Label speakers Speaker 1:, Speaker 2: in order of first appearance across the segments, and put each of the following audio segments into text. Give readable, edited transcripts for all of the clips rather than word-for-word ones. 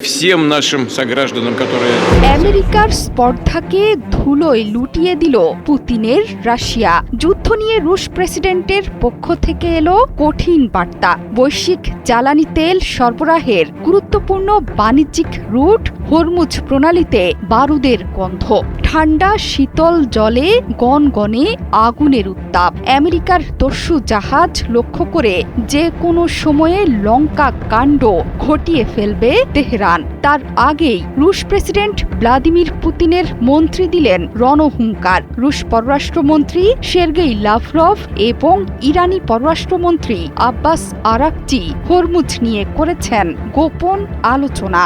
Speaker 1: всем нашим согражданам, которые...
Speaker 2: আমেরিকার স্পর্ধাকে ধুলোয় লুটিয়ে দিল পুতিনের রাশিয়া। যুদ্ধ নিয়ে রুশ প্রেসিডেন্টের পক্ষ থেকে এলো কঠিন বার্তা। বৈশ্বিক জ্বালানি তেল সরবরাহের গুরুত্বপূর্ণ বাণিজ্যিক রুট হরমুজ প্রণালীতে বারুদের গন্ধ। ঠান্ডা শীতল জলে গনগনে আগুনের উত্তাপ। আমেরিকার দস্যু জাহাজ লক্ষ্য করে যে কোনো সময়ে লঙ্কা কাণ্ড ঘটিয়ে ফেলবে তেহরান। তার আগেই রুশ প্রেসিডেন্ট ভ্লাদিমির পুতিনের মন্ত্রী দিলেন রণহুঙ্কার। রুশ পররাষ্ট্রমন্ত্রী সের্গেই লাভরভ এবং ইরানি পররাষ্ট্রমন্ত্রী আব্বাস আরাকচি হরমুজ নিয়ে করেছেন গোপন আলোচনা।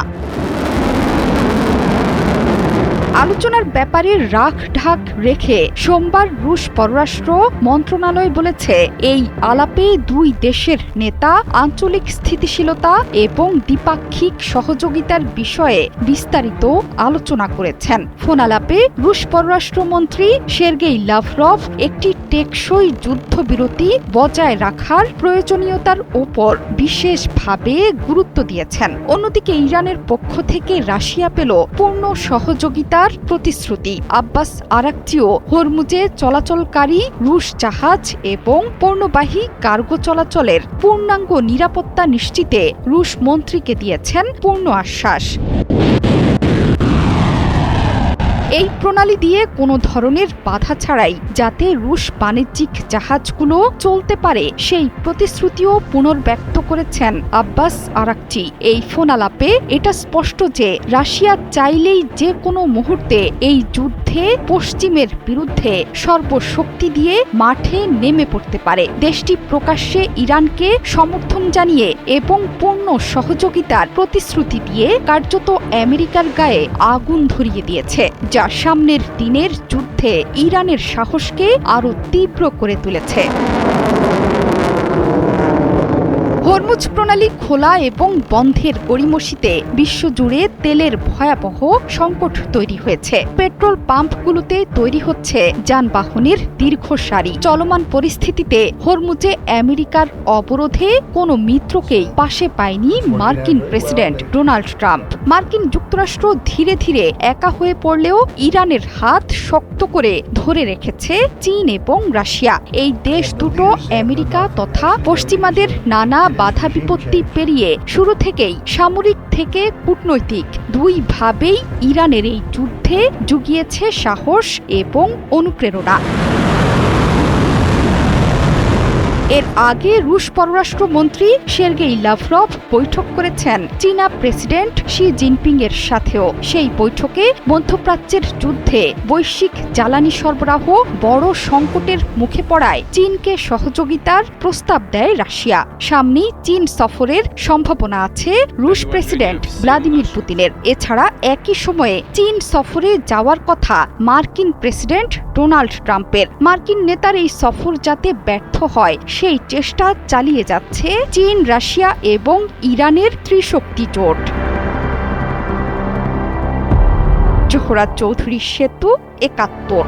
Speaker 2: আলোচনার ব্যাপারে রাখ ঢাক রেখে সোমবার রুশ পররাষ্ট্র মন্ত্রণালয় বলেছে, এই আলাপে দুই দেশের নেতা আঞ্চলিক স্থিতিশীলতা এবং দ্বিপাক্ষিক সহযোগিতার বিষয়ে বিস্তারিত আলোচনা করেছেন। ফোন আলাপে রুশ পররাষ্ট্রমন্ত্রী সের্গেই লাভরভ একটি টেকসই যুদ্ধবিরতি বজায় রাখার প্রয়োজনীয়তার ওপর বিশেষভাবে গুরুত্ব দিয়েছেন। অন্যদিকে ইরানের পক্ষ থেকে রাশিয়া পেল পূর্ণ সহযোগিতার প্রতিশ্রুতি। আব্বাস আরাকচিও হরমুজে চলাচলকারী রুশ জাহাজ এবং পণ্যবাহী কার্গো চলাচলের পূর্ণাঙ্গ নিরাপত্তা নিশ্চিতে রুশ মন্ত্রীকে দিয়েছেন পূর্ণ আশ্বাস। এই প্রণালী দিয়ে কোনো ধরনের বাধা ছাড়াই যাতে রুশ বাণিজ্যিক জাহাজগুলো চলতে পারে সেই প্রতিশ্রুতিও পুনর্ব্যক্ত করেছেন আব্বাস আরাকচি। এই ফোন আলাপে এটা স্পষ্ট যে রাশিয়া চাইলেই যে কোনো মুহূর্তে এই যুদ্ধে পশ্চিমের বিরুদ্ধে সর্বশক্তি দিয়ে মাঠে নেমে পড়তে পারে। দেশটি প্রকাশ্যে ইরানকে সমর্থন জানিয়ে এবং পূর্ণ সহযোগিতার প্রতিশ্রুতি দিয়ে কার্যত আমেরিকার গায়ে আগুন ধরিয়ে দিয়েছে, যা সামনের দিনের যুদ্ধে ইরানের সাহসকে আরও তীব্র করে তুলেছে। হরমুজ প্রণালী খোলা এবং বন্ধের গড়িমসিতে বিশ্বজুড়ে তেলের ভয়াবহ সংকট তৈরি হয়েছে। পেট্রোল পাম্পগুলোতে তৈরি হচ্ছে যানবাহনের দীর্ঘ সারি। চলমান পরিস্থিতিতে হরমুজে আমেরিকার অবরোধে কোনো মিত্রকেই পাশে পায়নি মার্কিন প্রেসিডেন্ট ডোনাল্ড ট্রাম্প। মার্কিন যুক্তরাষ্ট্র ধীরে ধীরে একা হয়ে পড়লেও ইরানের হাত শক্ত করে ধরে রেখেছে চীন এবং রাশিয়া। এই দেশ দুটো আমেরিকা তথা পশ্চিমাদের নানা বাধা বিপত্তি পেরিয়ে শুরু থেকেই সামরিক থেকে কূটনৈতিক দুইভাবেই ইরানের এই যুদ্ধে জুগিয়েছে সাহস এবং অনুপ্রেরণা। এর আগে রুশ পররাষ্ট্রমন্ত্রী সের্গেই লাভরভ বৈঠক করেছেন চীনা প্রেসিডেন্ট শি জিনপিং এর সাথেও। সেই বৈঠকে মধ্যপ্রাচ্যের যুদ্ধে বৈশ্বিক জ্বালানি সরবরাহ বড় সংকটের মুখে পড়ায় চীনকে সহযোগিতার প্রস্তাব দেয় রাশিয়া। সামনেই চীন সফরের সম্ভাবনা আছে রুশ প্রেসিডেন্ট ভ্লাদিমির পুতিনের। এছাড়া একই সময়ে চীন সফরে যাওয়ার কথা মার্কিন প্রেসিডেন্ট ডোনাল্ড ট্রাম্পের। মার্কিন নেতার এই সফর যাতে ব্যর্থ হয় সেই চেষ্টা চালিয়ে যাচ্ছে চীন, রাশিয়া এবং ইরানের ত্রিশক্তি জোট। জোহরা চৌধুরী সেতু, ৭১।